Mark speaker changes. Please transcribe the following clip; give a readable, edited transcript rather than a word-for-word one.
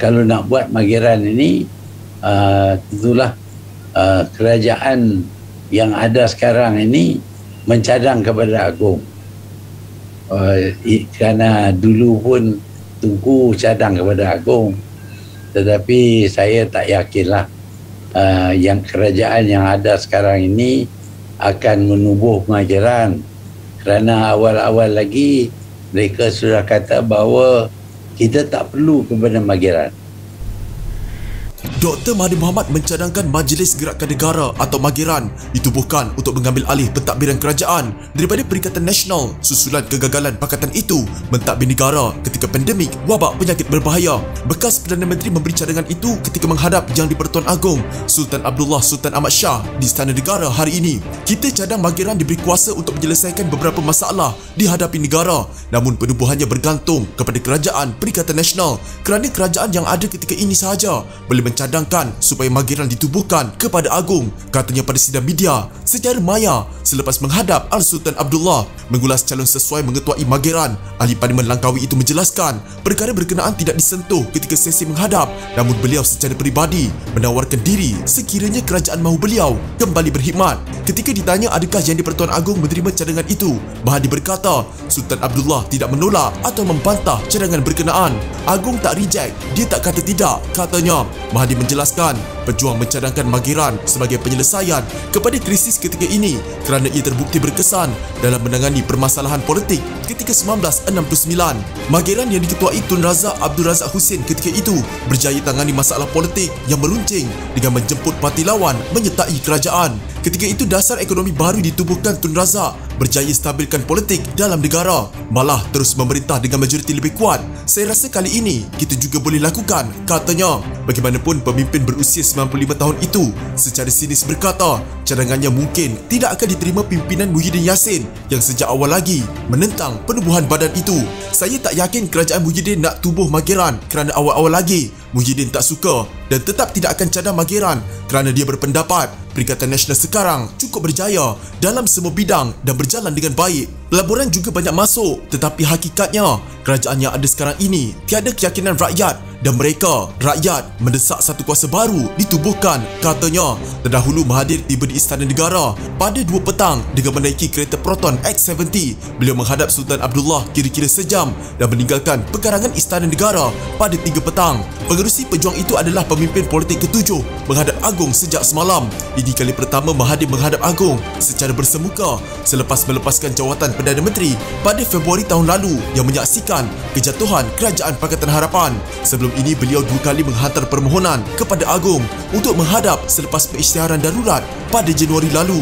Speaker 1: kalau nak buat Mageran ini, tentulah kerajaan yang ada sekarang ini mencadang kepada Agong. Kerana dulu pun Tunku cadang kepada Agong, tetapi saya tak yakinlah yang kerajaan yang ada sekarang ini akan menubuh Mageran, kerana awal-awal lagi mereka sudah kata bahawa kita tak perlu kepada Mageran.
Speaker 2: Dr. Mahathir Mohamad mencadangkan Majlis Gerakan Negara atau Mageran ditubuhkan untuk mengambil alih pentadbiran kerajaan daripada Perikatan Nasional susulan kegagalan pakatan itu mentadbir negara ketika pandemik wabak penyakit berbahaya. Bekas Perdana Menteri memberi cadangan itu ketika menghadap Yang di-Pertuan Agong Sultan Abdullah Sultan Ahmad Shah di Istana Negara hari ini. Kita cadang Mageran diberi kuasa untuk menyelesaikan beberapa masalah dihadapi negara, namun penubuhannya bergantung kepada Kerajaan Perikatan Nasional kerana kerajaan yang ada ketika ini sahaja boleh mencadangkan supaya Mageran ditubuhkan kepada Agong, katanya pada sidang media secara maya selepas menghadap Al-Sultan Abdullah mengulas calon sesuai mengetuai Mageran. Ahli Parlimen Langkawi itu menjelaskan perkara berkenaan tidak disentuh ketika sesi menghadap, namun beliau secara peribadi menawarkan diri sekiranya kerajaan mahu beliau kembali berkhidmat. Ketika ditanya adakah Yang di-Pertuan Agong menerima cadangan itu, Mahathir berkata Sultan Abdullah tidak menolak atau membantah cadangan berkenaan. Agong tak reject, dia tak kata tidak, katanya. Mahathir menjelaskan pejuang mencadangkan Mageran sebagai penyelesaian kepada krisis ketika ini kerana ia terbukti berkesan dalam menangani permasalahan politik ketika 1969. Mageran yang diketuai Tun Razak Abdul Razak Husin ketika itu berjaya tangani masalah politik yang meruncing dengan menjemput parti lawan menyertai kerajaan. Ketika itu dasar ekonomi baru ditubuhkan Tun Razak berjaya stabilkan politik dalam negara, malah terus memerintah dengan majoriti lebih kuat. Saya rasa kali ini kita juga boleh lakukan, katanya. Bagaimanapun pemimpin berusia 95 tahun itu secara sinis berkata cadangannya mungkin tidak akan diterima pimpinan Muhyiddin Yassin yang sejak awal lagi menentang penubuhan badan itu. Saya tak yakin kerajaan Muhyiddin nak tubuh Mageran kerana awal-awal lagi Muhyiddin tak suka dan tetap tidak akan cadang Mageran kerana dia berpendapat Perikatan Nasional sekarang cukup berjaya dalam semua bidang dan berjalan dengan baik. Laporan juga banyak masuk, tetapi hakikatnya kerajaan yang ada sekarang ini tiada keyakinan rakyat dan mereka, rakyat, mendesak satu kuasa baru ditubuhkan, katanya. Terdahulu Mahathir tiba di Istana Negara pada 2 petang dengan menaiki kereta Proton X70. Beliau menghadap Sultan Abdullah kira-kira sejam dan meninggalkan pekarangan Istana Negara pada 3 petang. Pengerusi pejuang itu adalah pemimpin politik ke-7 menghadap Agong sejak semalam. Ini kali pertama Mahathir menghadap Agong secara bersemuka selepas melepaskan jawatan Perdana Menteri pada Februari tahun lalu yang menyaksikan kejatuhan Kerajaan Pakatan Harapan. Sebelum ini beliau 2 kali menghantar permohonan kepada Agong untuk menghadap selepas pengisytiharan darurat pada Januari lalu.